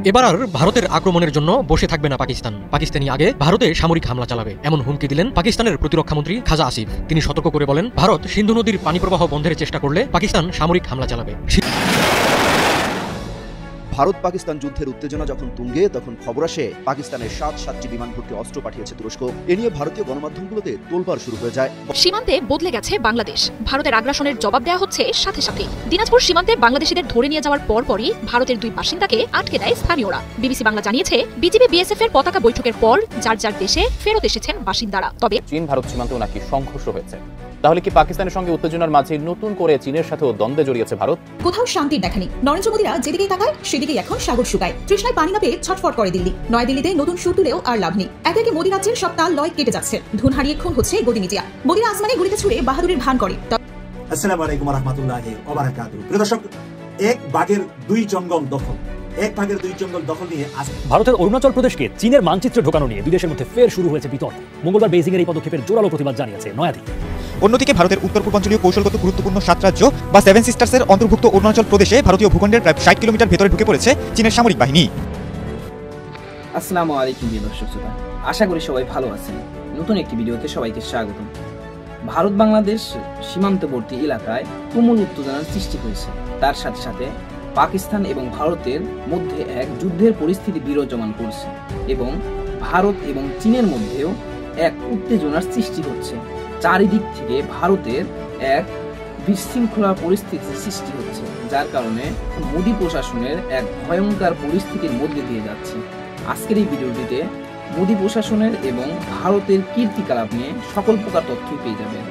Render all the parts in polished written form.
এবার আর ভারতের আক্রমণের জন্য বসে থাকবে না পাকিস্তান। পাকিস্তানি আগে ভারতে সামরিক হামলা চালাবে, এমন হুমকি দিলেন পাকিস্তানের প্রতিরক্ষামন্ত্রী খাজা আসিফ। তিনি সতর্ক করে বলেন, ভারত সিন্ধু নদীর পানি প্রবাহ বন্ধের চেষ্টা করলে পাকিস্তান সামরিক হামলা চালাবে। ভারত পাকিস্তান যুদ্ধের উত্তেজনা যখন তুঙ্গে, তখন খবর আসে পাকিস্তানের 7টি বিমান ভর্তি অস্ত্র পাঠিয়েছে তুরস্ক। এ নিয়ে ভারতীয় গণমাধ্যমগুলোতে তোলপাড় শুরু হয়ে যায়। সীমান্তে বদলে গেছে বাংলাদেশ। ভারতের আগ্রাসনের জবাব দেওয়া হচ্ছে সাথে সাথে। দিনাজপুর সীমান্তে বাংলাদেশিদের ধরে নিয়ে যাওয়ার পরপরই ভারতের 2 বাসিন্দাকে আটকে দেয় স্থানীয়রা। বিবিসি বাংলা জানিয়েছে, বিজিবি বিএসএফ এর পতাকা বৈঠকের পর যার যার দেশে ফেরত এসেছেন বাসিন্দারা। তবে চীন ভারত সীমান্তেও নাকি সংঘর্ষ হয়েছে। তাহলে কি পাকিস্তানের সঙ্গে উত্তেজনার মাঝে নতুন করে চীনের সাথেও দ্বন্দ্বে জড়িয়েছে ভারত? কোথাও শান্তির দেখা নেই। নরেন্দ্র মোদীরা যেদিকেই তাকায় সেদিকেই এখন সাগর শুকায়। তৃষ্ণায় পানি না পেয়ে ছটফট করে দিল্লি। নয়াদিল্লিতে নতুন সুর তুলেও আর লাভ নেই। একে একে মোদী রাজ্যের সব তাল লয় কেটে যাচ্ছে। ধুন হারিয়ে খুন হচ্ছে গদি মিডিয়া। মোদীরা আসমানে গুলিতে ছুড়ে বাহাদুরের ভান করে। আসসালামু আলাইকুম ওয়া রাহমাতুল্লাহি ওয়া বারাকাতুহু। প্রিয় দর্শক, এক বাঘের 2 জঙ্গল দখল। এক ভাগের 2 জঙ্গল দখল নিয়ে ভারতের অরুণাচল প্রদেশকে চীনের মানচিত্রে ঢোকানো নিয়ে দুই দেশের মধ্যে ফের শুরু হয়েছে বিতর্ক। মঙ্গলবার বেইজিং এর এই পদক্ষেপের জোরালো প্রতিবাদ জানিয়েছে নয়াদিল্লি। অন্যদিকে ভারতের উত্তর পূর্বাঞ্চলীয় কৌশলগত গুরুত্বপূর্ণ 7 রাজ্য বা 7 সিস্টার্সের অন্তর্ভুক্ত অরুণাচল প্রদেশে ভারতীয় ভূখণ্ডের প্রায় 60 কিলোমিটার ভেতরে ঢুকে পড়েছে চীনের সামরিক বাহিনী। আসসালামু আলাইকুম দর্শক শ্রোতা, আশা করি সবাই ভালো আছেন। নতুন একটি ভিডিওতে সবাইকে স্বাগত। ভারত বাংলাদেশ সীমান্তবর্তী এলাকায় তুমুল উত্তেজনার সৃষ্টি হয়েছে। তার সাথে সাথে পাকিস্তান এবং ভারতের মধ্যে এক যুদ্ধের পরিস্থিতি বিরাজমান করছে এবং ভারত এবং চীনের মধ্যেও এক উত্তেজনার সৃষ্টি হচ্ছে। চারিদিক থেকে ভারতের এক বিশৃঙ্খলা পরিস্থিতির সৃষ্টি হচ্ছে, যার কারণে মোদী প্রশাসনের এক ভয়ঙ্কর পরিস্থিতির মধ্যে দিয়ে যাচ্ছে। আজকের এই ভিডিওটিতে মোদী প্রশাসনের এবং ভারতের কীর্তিকলাপ নিয়ে সকল প্রকার তথ্যই পেয়ে যাবেন।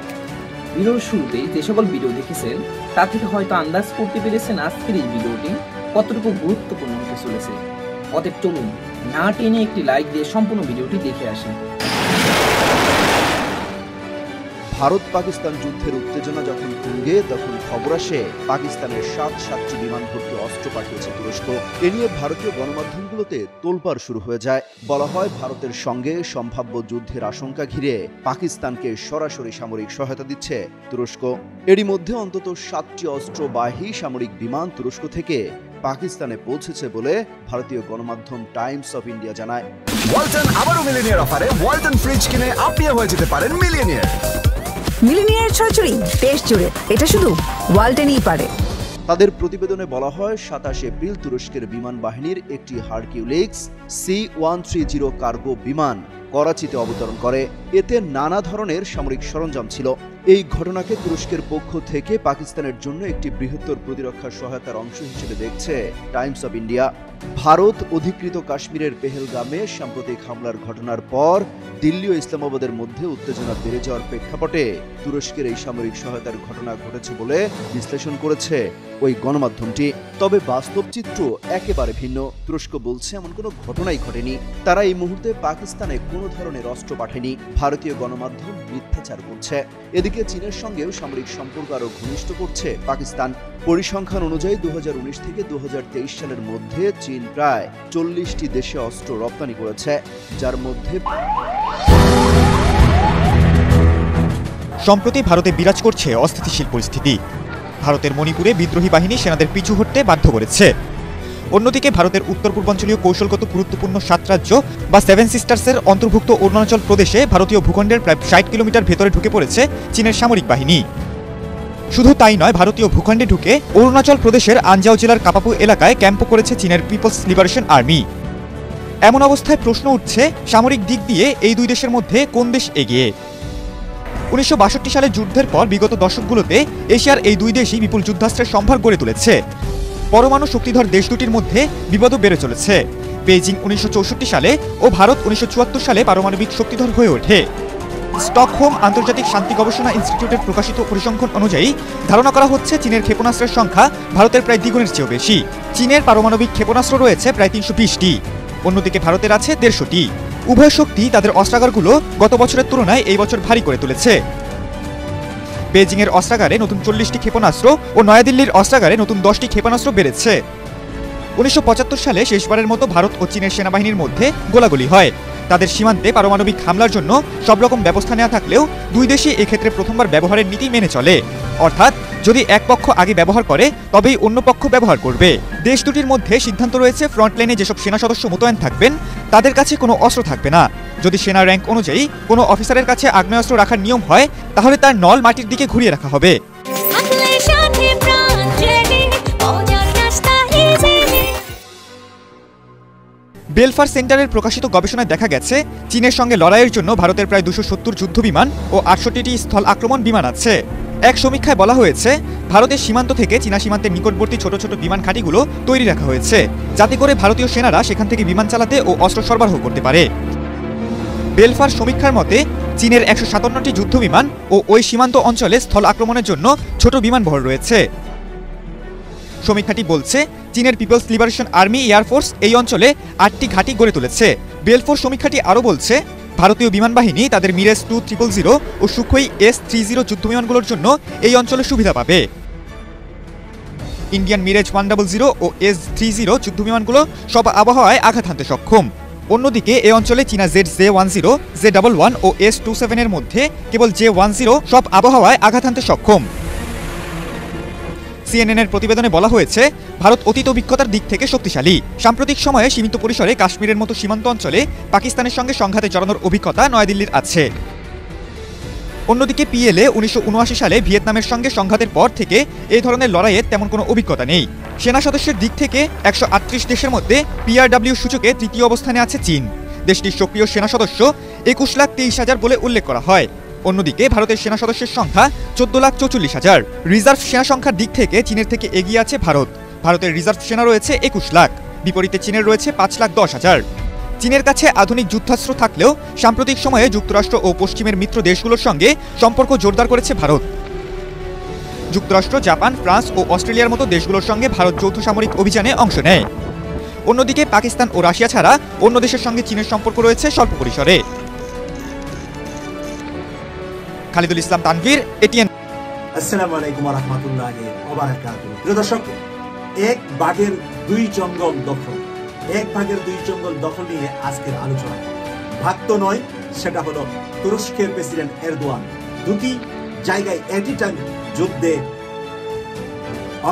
ভিডিওর শুরুতেই যে সকল ভিডিও দেখেছেন তা থেকে হয়তো আন্দাজ করতে পেরেছেন আজকের এই ভিডিওটি কতটুকু গুরুত্বপূর্ণ হতে চলেছে। অতএব চলুন না টেনে একটি লাইক দিয়ে সম্পূর্ণ ভিডিওটি দেখে আসেন। ভারত পাকিস্তান যুদ্ধের উত্তেজনা যখন তুঙ্গে, তখন খবর আসে পাকিস্তানের 7টি বিমান ভর্তি অস্ত্র পাঠিয়েছে তুরস্ক। এ নিয়ে ভারতীয় গণমাধ্যমগুলোতে তোলপাড় শুরু হয়ে যায়। বলা হয়, ভারতের সঙ্গে সম্ভাব্য যুদ্ধের আশঙ্কা ঘিরে পাকিস্তানকে সরাসরি সামরিক সহায়তা দিচ্ছে তুরস্ক। এরই মধ্যে অন্তত 7টি অস্ত্রবাহী সামরিক বিমান তুরস্ক থেকে পাকিস্তানে পৌঁছেছে বলে ভারতীয় গণমাধ্যম টাইমস অফ ইন্ডিয়া জানায়। ওয়ালটন আবারও মিলিনিয়ার অফারে ওয়ালটন ফ্রিজ কিনে আপনিও হয়ে যেতে পারেন মিলিয়নিয়ার। মিলিনিয়ার ছড়াছড়ি দেশ জুড়ে, এটা শুধু ওয়ালটনই পারে। তাদের প্রতিবেদনে বলা হয়, 27 এপ্রিল তুরস্কের বিমান বাহিনীর একটি হারকিউলিক্স C-130 কার্গো বিমান করাচিতে অবতরণ করে। এতে নানা ধরনের সামরিক সরঞ্জাম ছিল। এই ঘটনাকে তুরস্কের পক্ষ থেকে পাকিস্তানের জন্য একটি বৃহত্তর প্রতিরক্ষা সহায়তার অংশ হিসেবে দেখছে টাইমস অফ ইন্ডিয়া। ভারত অধিকৃত কাশ্মীরের পেহেলগামে সাম্প্রতিক হামলার ঘটনার পর দিল্লি ও ইসলামাবাদের মধ্যে উত্তেজনা বেড়ে যাওয়ার প্রেক্ষাপটে তুরস্কের এই সামরিক সহায়তার ঘটনা ঘটেছে বলে বিশ্লেষণ করেছে ওই গণমাধ্যমটি। তবে বাস্তব চিত্র একেবারে ভিন্ন। তুরস্ক বলছে এমন কোনো ঘটনাই ঘটেনি। তারা এই মুহূর্তে পাকিস্তানে কোনো ধরনের অস্ত্র পাঠায়নি। ভারতীয় গণমাধ্যম মিথ্যাচার করছে। এদিকে চীনের সঙ্গেও সামরিক সম্পর্ক আরো ঘনিষ্ঠ করছে পাকিস্তান। পরিসংখ্যান অনুযায়ী 2019 থেকে 2023 সালের মধ্যে চীন প্রায় 40টি দেশে অস্ত্র রপ্তানি করেছে, যার মধ্যে সম্প্রতি ভারতে বিরাজ করছে অস্থিতিশীল পরিস্থিতি। ভারতের মণিপুরে বিদ্রোহী বাহিনী সেনাদের পিছু হটতে বাধ্য করেছে। অন্যদিকে ভারতের উত্তর পূর্বাঞ্চলীয় কৌশলগত গুরুত্বপূর্ণ 7 রাজ্য বা 7 সিস্টার্সের অন্তর্ভুক্ত অরুণাচল প্রদেশে ভারতীয় ভূখণ্ডের প্রায় 60 কিলোমিটার ভেতরে ঢুকে পড়েছে চীনের সামরিক বাহিনী। শুধু তাই নয়, ভারতীয় ভূখণ্ডে ঢুকে অরুণাচল প্রদেশের আনজাও জেলার কাপাপু এলাকায় ক্যাম্পও করেছে চীনের পিপলস লিবারেশন আর্মি। এমন অবস্থায় প্রশ্ন উঠছে, সামরিক দিক দিয়ে এই 2 দেশের মধ্যে কোন দেশ এগিয়ে? 1962 সালে যুদ্ধের পর বিগত দশকগুলোতে এশিয়ার এই 2 দেশই বিপুল যুদ্ধাস্ত্রের সম্ভার গড়ে তুলেছে। পরমাণু শক্তিধর দেশ দুটির মধ্যে বিবাদও বেড়ে চলেছে। বেইজিং 1964 সালে ও ভারত 1974 সালে পারমাণবিক শক্তিধর হয়ে ওঠে। স্টকহোম আন্তর্জাতিক শান্তি গবেষণা ইনস্টিটিউটের প্রকাশিত পরিসংখ্যান অনুযায়ী ধারণা করা হচ্ছে চীনের ক্ষেপণাস্ত্রের সংখ্যা ভারতের প্রায় দ্বিগুণের চেয়েও বেশি। চীনের পারমাণবিক ক্ষেপণাস্ত্র রয়েছে প্রায় 320টি, অন্যদিকে ভারতের আছে 150টি। উভয় শক্তি তাদের অস্ত্রাগারগুলো গত বছরের তুলনায় এই বছর ভারী করে তুলেছে। বেজিংয়ের অস্ত্রাগারে নতুন 40টি ক্ষেপণাস্ত্র ও নয়াদিল্লির অস্ত্রাগারে নতুন 10টি ক্ষেপণাস্ত্র বেড়েছে। 1975 সালে শেষবারের মতো ভারত ও চীনের সেনাবাহিনীর মধ্যে গোলাগুলি হয়। তাদের সীমান্তে পারমাণবিক হামলার জন্য সব রকম ব্যবস্থা নেওয়া থাকলেও দুই দেশই এক্ষেত্রে প্রথমবার ব্যবহারের নীতি মেনে চলে, অর্থাৎ যদি এক পক্ষ আগে ব্যবহার করে তবেই অন্য পক্ষ ব্যবহার করবে। দেশ দুটির মধ্যে সিদ্ধান্ত রয়েছে ফ্রন্টলাইনে যেসব সেনা সদস্য মোতায়েন থাকবেন তাদের কাছে কোনো অস্ত্র থাকবে না। যদি সেনা র্যাঙ্ক অনুযায়ী কোনো অফিসারের কাছে আগ্নেয়াস্ত্র রাখার নিয়ম হয় তাহলে তার নল মাটির দিকে ঘুরিয়ে রাখা হবে। বেলফার সেন্টারের প্রকাশিত গবেষণায় দেখা গেছে চীনের সঙ্গে লড়াইয়ের জন্য ভারতের প্রায় 270 যুদ্ধ বিমান ও 68টি স্থল আক্রমণ বিমান আছে। এক সমীক্ষায় বলা হয়েছে ভারতের সীমান্ত থেকে চীনা সীমান্তের নিকটবর্তী ছোট ছোট বিমান ঘাঁটিগুলো তৈরি রাখা হয়েছে, যাতে করে ভারতীয় সেনারা সেখান থেকে বিমান চালাতে ও অস্ত্র সরবরাহ করতে পারে। বেলফার সমীক্ষার মতে চীনের 157টি যুদ্ধ বিমান ও ওই সীমান্ত অঞ্চলে স্থল আক্রমণের জন্য ছোট বিমানবহর রয়েছে। সমীক্ষাটি বলছে চীনের পিপলস লিবারেশন আর্মি এয়ারফোর্স এই অঞ্চলে 8টি ঘাঁটি গড়ে তুলেছে। বেলফোর সমীক্ষাটি আরও বলছে ভারতীয় বিমান বাহিনী তাদের মিরাজ 2000 ও সুখোই S-30 যুদ্ধ বিমানগুলোর জন্য এই অঞ্চলে সুবিধা পাবে। ইন্ডিয়ান মিরাজ 100 ও S-30 যুদ্ধ বিমানগুলো সব আবহাওয়ায় আঘাত হানতে সক্ষম। অন্যদিকে এই অঞ্চলে চীনা ZJ-10, Z-11 ও S-27 এর মধ্যে কেবল J-10 সব আবহাওয়ায় আঘাত হানতে সক্ষম। CNN এর প্রতিবেদনে বলা হয়েছে ভারত অতীত অভিজ্ঞতার দিক থেকে শক্তিশালী। সাম্প্রতিক সময়ে সীমিত পরিসরে কাশ্মীরের মতো সীমান্ত অঞ্চলে পাকিস্তানের সঙ্গে সংঘাতে জড়ানোর অভিজ্ঞতা নয়াদিল্লির আছে। অন্যদিকে PLA 1979 সালে ভিয়েতনামের সঙ্গে সংঘাতের পর থেকে এই ধরনের লড়াইয়ের তেমন কোনো অভিজ্ঞতা নেই। সেনা সদস্যের দিক থেকে 138 দেশের মধ্যে PRW সূচকে তৃতীয় অবস্থানে আছে চীন। দেশটির সক্রিয় সেনা সদস্য 21,23,000 বলে উল্লেখ করা হয়। অন্যদিকে ভারতের সেনা সদস্যের সংখ্যা 14,44,000। রিজার্ভ সেনা সংখ্যার দিক থেকে চীনের থেকে এগিয়ে আছে ভারত। ভারতের রিজার্ভ সেনা রয়েছে 21 লাখ, বিপরীতে চীনের রয়েছে 5,10,000। চীনের কাছে আধুনিক যুদ্ধাস্ত্র থাকলেও সাম্প্রতিক সময়ে যুক্তরাষ্ট্র ও পশ্চিমের মিত্র দেশগুলোর সঙ্গে সম্পর্ক জোরদার করেছে ভারত। যুক্তরাষ্ট্র, জাপান, ফ্রান্স ও অস্ট্রেলিয়ার মতো দেশগুলোর সঙ্গে ভারত যৌথ সামরিক অভিযানে অংশ নেয়। অন্যদিকে পাকিস্তান ও রাশিয়া ছাড়া অন্য দেশের সঙ্গে চীনের সম্পর্ক রয়েছে স্বল্প পরিসরে। খালিদুল ইসলাম তানভীর, ATN। আসসালামু আলাইকুম ওয়া রাহমাতুল্লাহি ওয়া বারাকাতুহু। প্রিয় দর্শক, এক ভাগের দুই জঙ্গল দখল, এক ভাগের দুই জঙ্গল দখল নিয়ে আজকের আলোচনা। ভাগ তো নয়, সেটা হলো তুরস্কের প্রেসিডেন্ট এরদোয়ান দুটি জায়গায় এটি টাইম যুদ্ধে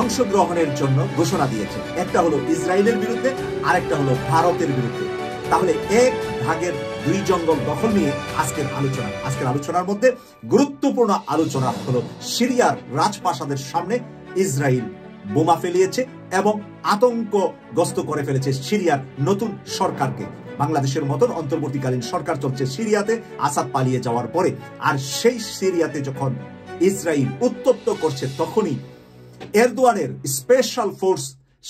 অংশগ্রহণের জন্য ঘোষণা দিয়েছে। একটা হলো ইসরায়েলের বিরুদ্ধে, আরেকটা হলো ভারতের বিরুদ্ধে। তাহলে এক ভাগের দুই জঙ্গল দখল নিয়ে আজকের আলোচনা। আজকের আলোচনার মধ্যে গুরুত্বপূর্ণ আলোচনা হলো সিরিয়ার রাজপ্রাসাদের সামনে ইসরায়েল বোমা ফেলিয়েছে এবং আতঙ্কগ্রস্ত করে ফেলেছে সিরিয়ার নতুন সরকারকে। বাংলাদেশের মতন অন্তর্বর্তীকালীন সরকার চলছে সিরিয়াতে আসাদ পালিয়ে যাওয়ার পরে। আর সেই সিরিয়াতে যখন ইসরায়েল উত্তপ্ত করছে তখনই এরদোয়ানের স্পেশাল ফোর্স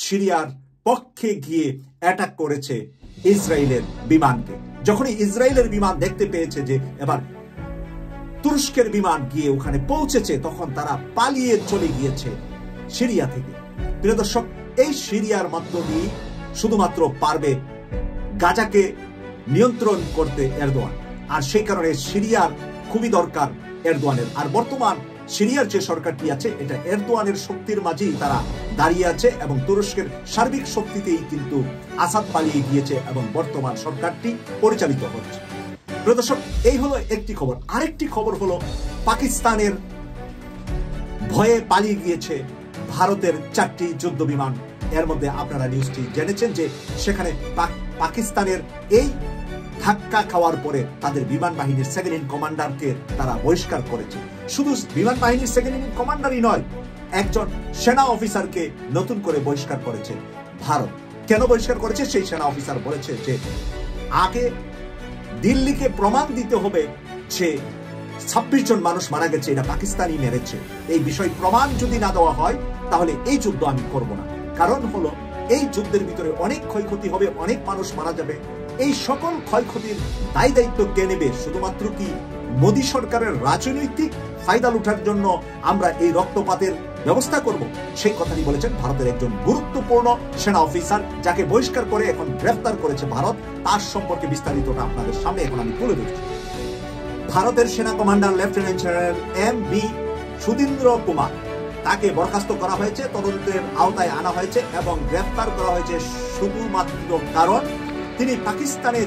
সিরিয়ার পক্ষে গিয়ে অ্যাটাক করেছে ইসরায়েলের বিমানকে। যখনই ইসরায়েলের বিমান দেখতে পেয়েছে যে এবার তুরস্কের বিমান গিয়ে ওখানে পৌঁছেছে, তখন তারা পালিয়ে চলে গিয়েছে সিরিয়া থেকে। প্রিয় দর্শক, এই সিরিয়ার মধ্য দিয়ে শুধুমাত্র পারবে গাজাকে নিয়ন্ত্রণ করতে এরদোয়ান। আর সেই কারণে সিরিয়ার খুবই দরকার এরদোয়ানের। আর বর্তমান সিরিয়ার যে সরকারটি আছে এটা এরদোয়ানের শক্তির মাঝেই তারা দাঁড়িয়ে আছে এবং তুরস্কের সার্বিক শক্তিতেই কিন্তু আসাদ পালিয়ে গিয়েছে এবং বর্তমান সরকারটি পরিচালিত হচ্ছে। প্রিয় দর্শক, এই হলো একটি খবর। আরেকটি খবর হলো পাকিস্তানের ভয়ে পালিয়ে গিয়েছে ভারতের 4টি যুদ্ধ বিমান। এর মধ্যে আপনারা নিউজটি জেনেছেন যে সেখানে পাকিস্তানের এই ধাক্কা খাওয়ার পরে তাদের বিমান বাহিনীর সেকেন্ড ইন কমান্ডারকে তারা বহিষ্কার করেছে। শুধু বিমান বাহিনীর সেকেন্ড ইন কমান্ডারই নয়, একজন সেনা অফিসারকে নতুন করে বহিষ্কার করেছে ভারত। কেন বহিষ্কার করেছে? সেই সেনা অফিসার বলেছে যে আগে দিল্লিকে প্রমাণ দিতে হবে যে 26 জন মানুষ মারা গেছে, এটা পাকিস্তানি মেরেছে। এই বিষয় প্রমাণ যদি না দেওয়া হয় তাহলে এই যুদ্ধ আমি করব না। কারণ হলো এই যুদ্ধের ভিতরে অনেক ক্ষয়ক্ষতি হবে, অনেক মানুষ মারা যাবে। এই সকল ক্ষয়ক্ষতির দায় দায়িত্ব কে নেবে? শুধুমাত্র কি মোদী সরকারের রাজনৈতিক ফায়দা লুটার জন্য আমরা এই রক্তপাতের ব্যবস্থা করব? সেই কথাটি বলেছেন ভারতের একজন গুরুত্বপূর্ণ সেনা অফিসার, যাকে বহিষ্কার করে এখন গ্রেফতার করেছে ভারত। তার সম্পর্কে বিস্তারিতটা আপনাদের সামনে এখন আমি তুলে ধরছি। ভারতের সেনা commander lieutenant general MB Sudhindra Kumar তাকে বরখাস্ত করা হয়েছে, তদন্তের আওতায় আনা হয়েছে এবং গ্রেফতার করা হয়েছে শুধুমাত্র কারণ তিনি পাকিস্তানে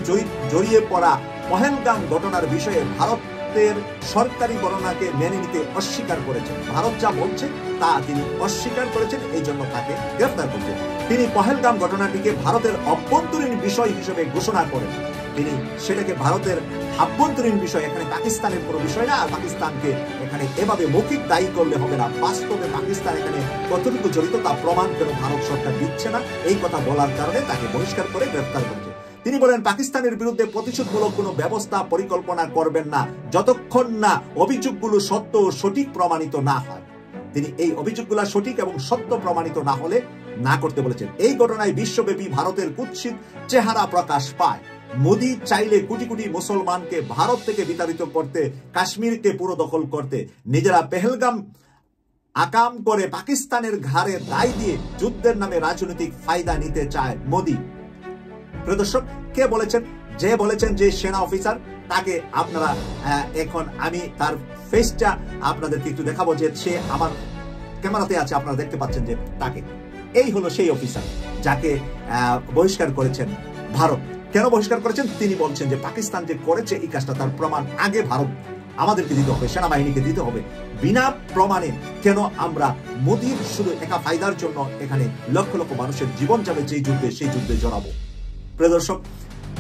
জড়িয়ে পড়া পহেলগাম ঘটনার বিষয়ে ভারতের সরকারি বর্ণনাকে মেনে নিতে অস্বীকার করেছেন। ভারত যা বলছে তা তিনি অস্বীকার করেছেন, এই জন্য তাকে গ্রেফতার করেছেন। তিনি পহেলগাম ঘটনাটিকে ভারতের অভ্যন্তরীণ বিষয় হিসেবে ঘোষণা করেন। তিনি সেটাকে ভারতের আভ্যন্তরীণ বিষয়, এখানে পাকিস্তানের কোনো বিষয় না। আর পাকিস্তানকে এখানে এভাবে মৌখিক দায়ী করলে হবে না, বাস্তবে পাকিস্তান এখানে কতটুকু জড়িত তা প্রমাণ কেন ভারত সরকার দিচ্ছে না, এই কথা বলার কারণে তাকে বহিষ্কার করে গ্রেফতার করেছে। তিনি বলেন পাকিস্তানের বিরুদ্ধে প্রতিশোধমূলক কোনো ব্যবস্থা পরিকল্পনা করবেন না যতক্ষণ না অভিযোগগুলো সত্য ও সঠিক প্রমাণিত না হয়। তিনি এই অভিযোগগুলো সঠিক এবং সত্য প্রমাণিত না হলে না করতে বলেছেন। এই ঘটনায় বিশ্বব্যাপী ভারতের কুৎসিত চেহারা প্রকাশ পায়। মোদি চাইলে কোটি কোটি মুসলমানকে ভারত থেকে বিতাড়িত করতে, কাশ্মীরকে পুরো দখল করতে, নিজেরা পেহেলগাম আকাম করে পাকিস্তানের ঘাড়ে দায় দিয়ে যুদ্ধের নামে রাজনৈতিক ফায়দা নিতে চায় মোদি। প্রদর্শক কে বলেছেন? যে বলেছেন যে সেনা অফিসার, তাকে আপনারা এখন আমি তার ফেসটা আপনাদেরকে একটু দেখাবো, যে সে আমার ক্যামেরাতে আছে, আপনারা দেখতে পাচ্ছেন যে তাকে। এই হলো সেই অফিসার যাকে বহিষ্কার করেছেন ভারত। কেন বহিষ্কার করেছেন? তিনি বলছেন যে পাকিস্তান যে করেছে এই কাজটা তার প্রমাণ আগে ভারত আমাদেরকে দিতে হবে, সেনাবাহিনীকে দিতে হবে। বিনা প্রমাণে কেন আমরা মোদির শুধু একা ফায়দার জন্য এখানে লক্ষ লক্ষ মানুষের জীবন যাবে যে যুদ্ধে, সেই যুদ্ধে জড়াবো। প্রিয় দর্শক,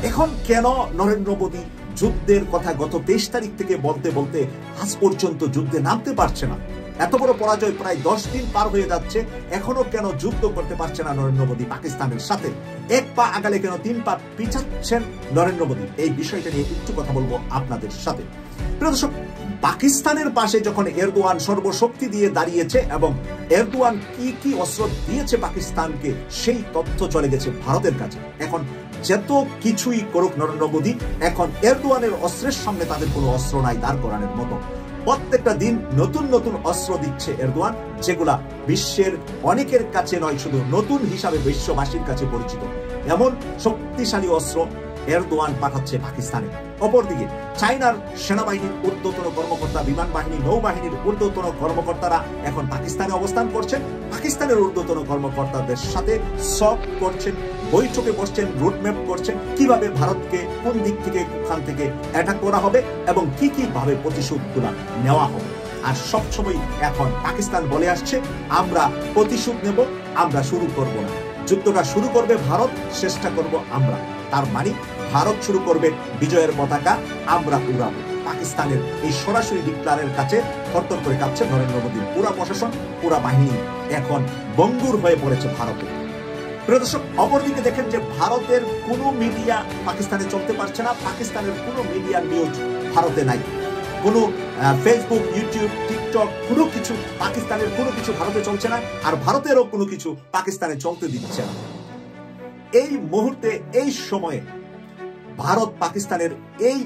এখন কেন নরেন্দ্র মোদী যুদ্ধের কথা গত 23 তারিখ থেকে বলতে বলতে আজ পর্যন্ত যুদ্ধে নামতে পারছে না? এত বড় পরাজয়, প্রায় 10 দিন পার হয়ে যাচ্ছে, এখনো কেন যুদ্ধ করতে পারছে না নরেন্দ্র মোদী পাকিস্তানের সাথে? এক পা আগালে কেন 3 পা পিছাচ্ছেন নরেন্দ্র মোদী? এই বিষয়টা নিয়ে একটু কথা বলবো আপনাদের সাথে। প্রিয় দর্শক, পাকিস্তানের পাশে যখন এরদোয়ান সর্বশক্তি দিয়ে দাঁড়িয়েছে এবং এরদোয়ান কি কি অস্ত্র দিয়েছে পাকিস্তানকে, সেই তথ্য চলে গেছে ভারতের কাছে। এখন যত কিছুই করুক নরেন্দ্র মোদী, এখন এরদোয়ানের অস্ত্রের সামনে তাদের কোনো অস্ত্র নাই দাঁড় করানোর মতো। প্রত্যেকটা দিন নতুন নতুন অস্ত্র দিচ্ছে এরদোয়ান, যেগুলা বিশ্বের অনেকের কাছে নয়, শুধু নতুন হিসাবে বিশ্ববাসীর কাছে পরিচিত। এমন শক্তিশালী অস্ত্র এরদোয়ান পাঠাচ্ছে পাকিস্তানে। অপরদিকে চায়নার সেনাবাহিনীর ঊর্ধ্বতন কর্মকর্তা, বিমান বাহিনী, নৌবাহিনীর ঊর্ধ্বতন কর্মকর্তারা এখন পাকিস্তানে অবস্থান করছেন। পাকিস্তানের ঊর্ধ্বতন কর্মকর্তাদের সাথে সব করছেন, বৈঠকে বসছেন, রুটম্যাপ করছেন কিভাবে ভারতকে কোন দিক থেকে, কোখান থেকে অ্যাটাক করা হবে এবং কি কি ভাবে প্রতিশোধগুলা নেওয়া হবে। আর সবসময় এখন পাকিস্তান বলে আসছে, আমরা প্রতিশোধ নেব, আমরা শুরু করব না। যুদ্ধটা শুরু করবে ভারত, চেষ্টা করব আমরা। তার মানে ভারত শুরু করবে, বিজয়ের পতাকা আমরা উড়াবো। পাকিস্তানের এই সরাসরি ডিক্লারের কাছে থরথর করে কাঁপছে নরেন্দ্র মোদীর পুরা প্রশাসন, পুরা বাহিনী এখন বঙ্গুর হয়ে পড়েছে ভারতে। প্রিয় দর্শক, অপরদিকে দেখেন যে ভারতের কোনো মিডিয়া পাকিস্তানে চলতে পারছে না। পাকিস্তানের কোনো মিডিয়া নিউজ ভারতে নাই। কোনো ফেসবুক, ইউটিউব, টিকটক, কোনো কিছু পাকিস্তানের কোনো কিছু ভারতে চলছে না, আর ভারতেরও কোনো কিছু পাকিস্তানে চলতে দিচ্ছে না। এই মুহূর্তে, এই সময়ে ভারত পাকিস্তানের এই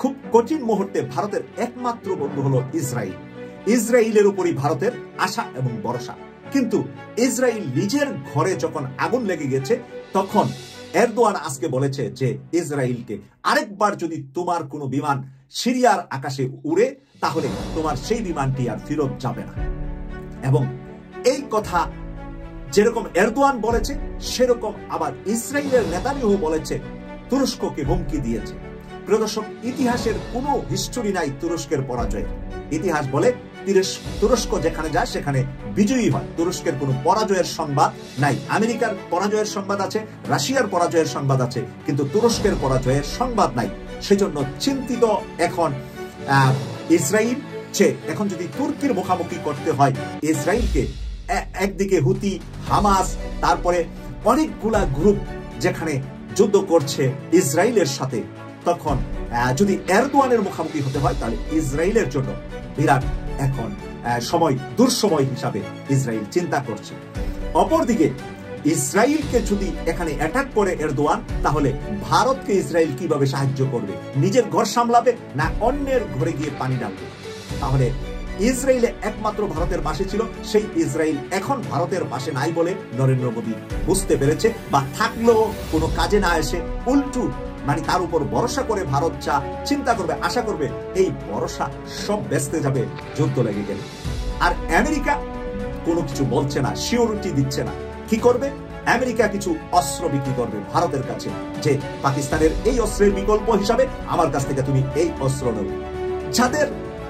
খুব কঠিন মুহূর্তে ভারতের একমাত্র বন্ধু হলো ইসরায়েল। ইসরায়েলের উপরই ভারতের আশা এবং ভরসা। কিন্তু ইসরায়েল নিজের ঘরে যখন আগুন লেগে গেছে, তখন এরদোয়ান আজকে বলেছে যে ইসরায়েলকে, আরেকবার যদি তোমার কোনো বিমান সিরিয়ার আকাশে উড়ে, তাহলে তোমার সেই বিমানটি আর ফেরত যাবে না। এবং এই কথা যেরকম এরদোয়ান বলেছে, সেরকম আবার ইসরায়েলের নেতানিয়াহু বলেছে, তুরস্ককে হুমকি দিয়েছে। প্রিয় দর্শক, ইতিহাসের কোনো হিস্টোরি নাই তুরস্কের পরাজয়ের। ইতিহাস বলে তুরস্ক যেখানে যায় সেখানে বিজয়ী হয়। তুরস্কের কোনো পরাজয়ের সংবাদ নাই। আমেরিকার পরাজয়ের সংবাদ আছে, রাশিয়ার পরাজয়ের সংবাদ আছে, কিন্তু তুরস্কের পরাজয়ের সংবাদ নাই। সেজন্য চিন্তিত এখন ইসরায়েল, যে এখন যদি তুর্কির মুখোমুখি করতে হয় ইসরায়েলকে, একদিকে হুতি, হামাস, তারপরে অনেকগুলা গ্রুপ যেখানে যুদ্ধ করছে ইসরায়েলের সাথে, তখন যদি এরদোয়ানের মুখোমুখি হতে হয়, তাহলে ইসরায়েলের জন্য বিরাট এখন সময়, দুঃসময় হিসাবে ইসরায়েল চিন্তা করছে। অপরদিকে ইসরায়েলকে যদি এখানে অ্যাটাক করে এরদোয়ান, তাহলে ভারতকে ইসরায়েল কিভাবে সাহায্য করবে? নিজের ঘর সামলাবে না অন্যের ঘরে গিয়ে পানি ডালবে? তাহলে ইসরায়েলে একমাত্র ভারতের পাশে ছিল, সেই ইসরায়েল এখন ভারতের পাশে নাই বলে নরেন্দ্র মোদী বুঝতে পেরেছে, বা থাকলেও কোনো কাজে না এসে উল্টু মানে তার উপর ভরসা করে ভারত যা চিন্তা করবে, আশা করবে, এই ভরসা সব বেচতে যাবে যুদ্ধ লেগে গেলে। আর আমেরিকা কোনো কিছু বলছে না, সিওরিটি দিচ্ছে না। কি করবে? আমেরিকা কিছু অস্ত্র বিক্রি করবে ভারতের কাছে, যে পাকিস্তানের এই অস্ত্রের বিকল্প হিসাবে আমার কাছ থেকে তুমি এই অস্ত্র নেবে। যাদের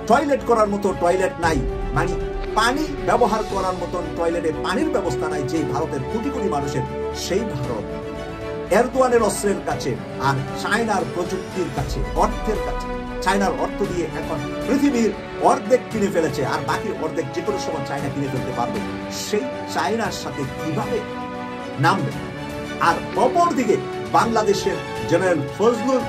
টয়লেট করার মতো টয়লেট নাই, মানে পানি ব্যবহার করার মতন টয়লেটে পানির ব্যবস্থা নাই, যে ভারতের কোটি কোটি মানুষের, সেই ভারত এরদোয়ানের অস্ত্রের কাছে আর চায়নার প্রযুক্তির কাছে, অর্থের কাছে, চায়নার অর্থ দিয়ে এখন পৃথিবীর অর্ধেক কিনে ফেলেছে, আর বাকি অর্ধেক যে কোনো সময় চায়না কিনে ফেলতে পারবে। সেই চায়নার সাথে কিভাবে নামবে? আর অপরদিকে বাংলাদেশের জেনারেল ফজলুর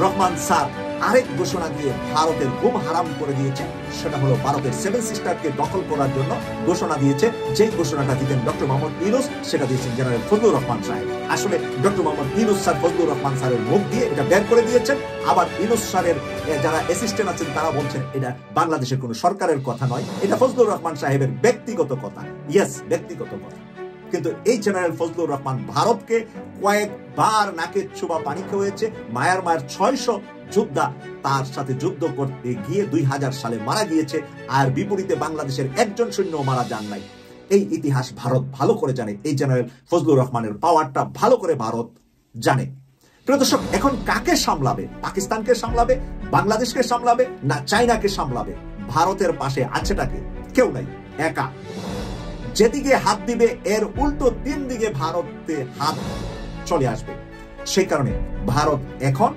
রহমান স্যার আরেক ঘোষণা দিয়ে ভারতের ঘুম হারাম করে দিয়েছে। সেটা হলো ভারতের 7 সিস্টারকে দখল করার জন্য ঘোষণা দিয়েছে। যেই ঘোষণাটা দিতেন ডক্টর মোহাম্মদ ইউনূস, সেটা দিয়েছেন জেনারেল ফজলুর রহমান সাহেব। আসলে ডক্টর মোহাম্মদ ইউনূস স্যার ফজলুর রহমান স্যারের মুখ দিয়ে এটা বের করে দিয়েছেন। আবার ইউনূস স্যারের যারা অ্যাসিস্ট্যান্ট আছেন তারা বলছেন এটা বাংলাদেশের কোনো সরকারের কথা নয়, এটা ফজলুর রহমান সাহেবের ব্যক্তিগত কথা। ইয়েস, ব্যক্তিগত কথা। কিন্তু এই জেনারেল ফজলুর রহমান ভারতকে কয়েকবার নাকে চুবা পানি খেয়েছে। মায়ানমার 600 যোদ্ধা তার সাথে যুদ্ধ করতে গিয়ে 2000 সালে মারা গিয়েছে, আর বিপরীতে বাংলাদেশের একজন সৈন্য মারা যান নাই। এই ইতিহাস ভারত ভালো করে জানে। এই জেনারেল ফজলুর রহমানের পাওয়ারটা ভালো করে ভারত জানে। প্রিয় দর্শক, এখন কাকে সামলাবে? পাকিস্তানকে সামলাবে, বাংলাদেশকে সামলাবে, না চায়নাকে সামলাবে? ভারতের পাশে আছেটাকে? কেউ নাই, একা। যেদিকে হাত দিবে এর উল্টো 3 দিকে ভারতে হাত চলে আসবে। সেই কারণে ভারত এখন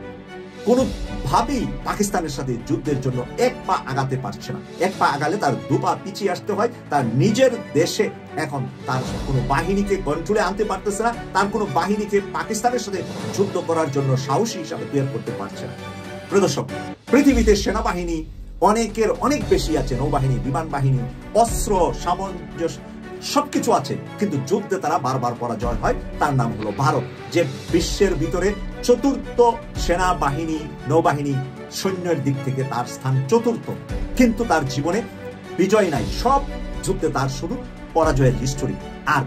কোনোভাবেই পাকিস্তানের সাথে যুদ্ধের জন্য এক পা আগাতে পারছে না। এক পা আগালে তার 2 পা পিছিয়ে আসতে হয়। তার নিজের দেশে এখন তার কোনো বাহিনীকে কন্ট্রোলে আনতে পারতেছে না, তার কোনো বাহিনীকে পাকিস্তানের সাথে যুদ্ধ করার জন্য সাহসী হিসাবে তৈরি করতে পারছে না। প্রিয় দর্শক, পৃথিবীতে সেনাবাহিনী অনেকের অনেক বেশি আছে, নৌবাহিনী, বিমান বাহিনী, অস্ত্র, সামঞ্জস্য সবকিছু আছে, কিন্তু যুদ্ধে তারা বারবার পরাজয় হয়। তার নাম হলো ভারত, যে বিশ্বের ভিতরে 4র্থ সেনাবাহিনী, নৌবাহিনী, সৈন্যের দিক থেকে তার স্থান 4র্থ, কিন্তু তার জীবনে বিজয় নাই। সব যুদ্ধে তার শুধু পরাজয়ের হিস্টোরি। আর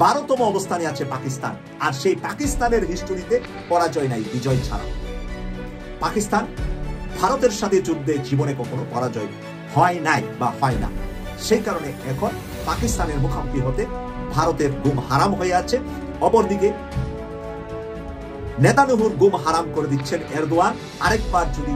12তম অবস্থানে আছে পাকিস্তান, আর সেই পাকিস্তানের হিস্টোরিতে পরাজয় নাই, বিজয় ছাড়া। পাকিস্তান ভারতের সাথে যুদ্ধে জীবনে কখনো পরাজয় হয় নাই বা হয় না। সেই কারণে এখন পাকিস্তানের মুখোমুখি হতে ভারতের ঘুম হারাম হয়ে আছে। অপরদিকে নেতানিয়াহুর ঘুম হারাম করে দিচ্ছেন এরদোয়ান। আরেকবার যদি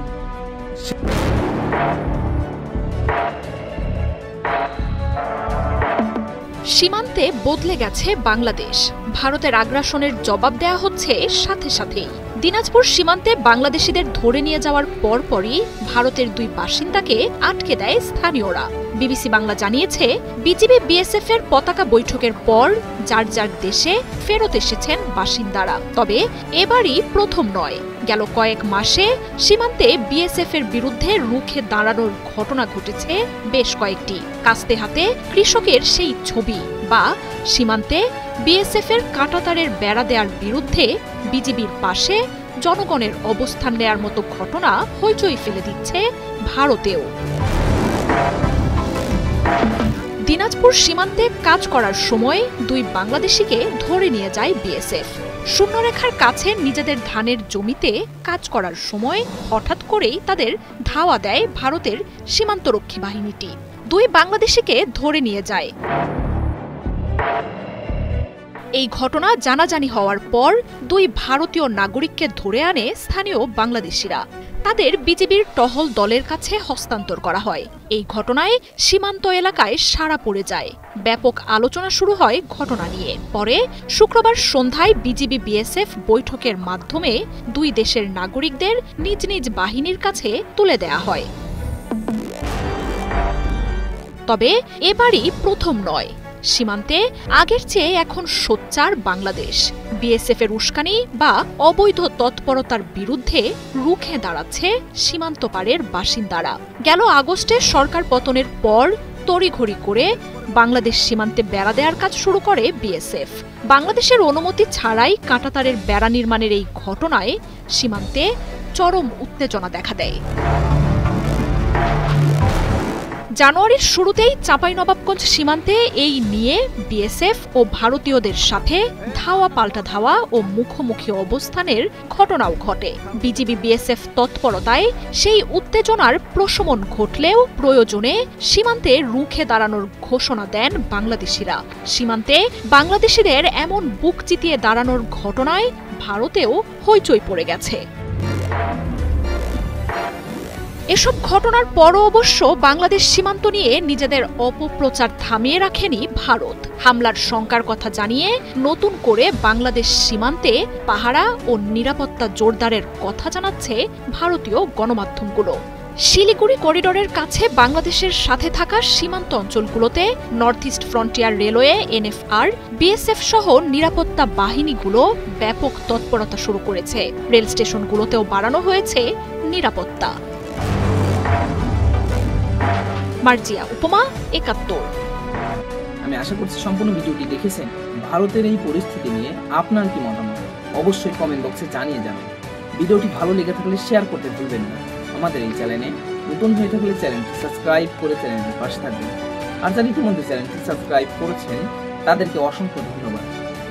সীমান্তে বদলে গেছে বাংলাদেশ। ভারতের আগ্রাসনের জবাব দেয়া হচ্ছে সাথে সাথেই। দিনাজপুর সীমান্তে বাংলাদেশিদের ধরে নিয়ে যাওয়ার পরপরই ভারতের 2 বাসিন্দাকে আটকে দেয় স্থানীয়রা। বিবিসি বাংলা জানিয়েছে, বিজিবি বিএসএফ এর পতাকা বৈঠকের পর যার যার দেশে ফেরত এসেছেন বাসিন্দারা। তবে এবারই প্রথম নয়। গেল কয়েক মাসে সীমান্তে বিএসএফ এর বিরুদ্ধে রুখে দাঁড়ানোর ঘটনা ঘটেছে বেশ কয়েকটি। কাস্তে হাতে কৃষকের সেই ছবি, বা সীমান্তে বিএসএফ এর কাঁটাতারের বেড়া দেওয়ার বিরুদ্ধে বিজিবির পাশে জনগণের অবস্থান নেয়ার মতো ঘটনা হইচই ফেলে দিচ্ছে ভারতেও। দিনাজপুর সীমান্তে কাজ করার সময় 2 বাংলাদেশিকে ধরে নিয়ে যায় বিএসএফ। শূন্যরেখার কাছে নিজেদের ধানের জমিতে কাজ করার সময় হঠাৎ করেই তাদের ধাওয়া দেয় ভারতের সীমান্তরক্ষী বাহিনীটি। 2 বাংলাদেশিকে ধরে নিয়ে যায়। এই ঘটনা জানাজানি হওয়ার পর 2 ভারতীয় নাগরিককে ধরে আনে স্থানীয় বাংলাদেশিরা। তাদের বিজিবির টহল দলের কাছে হস্তান্তর করা হয়। এই ঘটনায় সীমান্ত এলাকায় সাড়া পড়ে যায়। ব্যাপক আলোচনা শুরু হয় ঘটনা নিয়ে। পরে শুক্রবার সন্ধ্যায় বিজিবি বিএসএফ বৈঠকের মাধ্যমে 2 দেশের নাগরিকদের নিজ নিজ বাহিনীর কাছে তুলে দেয়া হয়। তবে এবারই প্রথম নয়। সীমান্তে আগের চেয়ে এখন সোচ্চার বাংলাদেশ। বিএসএফ এর উস্কানি বা অবৈধ তৎপরতার বিরুদ্ধে রুখে দাঁড়াচ্ছে সীমান্ত পারের বাসিন্দারা। গেল আগস্টে সরকার পতনের পর তড়িঘড়ি করে বাংলাদেশ সীমান্তে বেড়া দেওয়ার কাজ শুরু করে বিএসএফ। বাংলাদেশের অনুমতি ছাড়াই কাঁটাতারের বেড়া নির্মাণের এই ঘটনায় সীমান্তে চরম উত্তেজনা দেখা দেয়। জানুয়ারির শুরুতেই চাঁপাইনবাবগঞ্জ সীমান্তে এই নিয়ে বিএসএফ ও ভারতীয়দের সাথে ধাওয়া পাল্টা ধাওয়া ও মুখোমুখি অবস্থানের ঘটনাও ঘটে। বিজিবি বিএসএফ তৎপরতায় সেই উত্তেজনার প্রশমন ঘটলেও প্রয়োজনে সীমান্তে রুখে দাঁড়ানোর ঘোষণা দেন বাংলাদেশিরা। সীমান্তে বাংলাদেশিদের এমন বুক চিতিয়ে দাঁড়ানোর ঘটনায় ভারতেও হইচই পড়ে গেছে। এসব ঘটনার পরও অবশ্য বাংলাদেশ সীমান্ত নিয়ে নিজেদের অপপ্রচার থামিয়ে রাখেনি ভারত। হামলার শঙ্কার কথা জানিয়ে নতুন করে বাংলাদেশ সীমান্তে পাহারা ও নিরাপত্তা জোরদারের কথা জানাচ্ছে ভারতীয় গণমাধ্যমগুলো। শিলিগুড়ি করিডোরের কাছে বাংলাদেশের সাথে থাকা সীমান্ত অঞ্চলগুলোতে north east frontier railway, NFR, BSF সহ নিরাপত্তা বাহিনীগুলো ব্যাপক তৎপরতা শুরু করেছে। রেল স্টেশনগুলোতেও বাড়ানো হয়েছে নিরাপত্তা। মার্জিয়া উপমা, ৭১। আমি আশা করছি সম্পূর্ণ ভিডিওটি দেখেছেন। ভারতের এই পরিস্থিতি নিয়ে আপনার কি মতামত অবশ্যই কমেন্ট বক্সে জানিয়ে যাবেন। ভিডিওটি ভালো লেগে থাকলে শেয়ার করতে ভুলবেন না। আমাদের এই চ্যানেলে নতুন হয়ে থাকলে চ্যানেলটি সাবস্ক্রাইব করে চ্যানেলের পাশে থাকবেন। আর যারা ইতিমধ্যে চ্যানেলটি সাবস্ক্রাইব করেছেন তাদেরকে অসংখ্য ধন্যবাদ।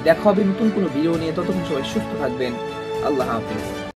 দেখা হবে নতুন কোনো ভিডিও নিয়ে। ততক্ষণ সবাই সুস্থ থাকবেন। আল্লাহ হাফেজ।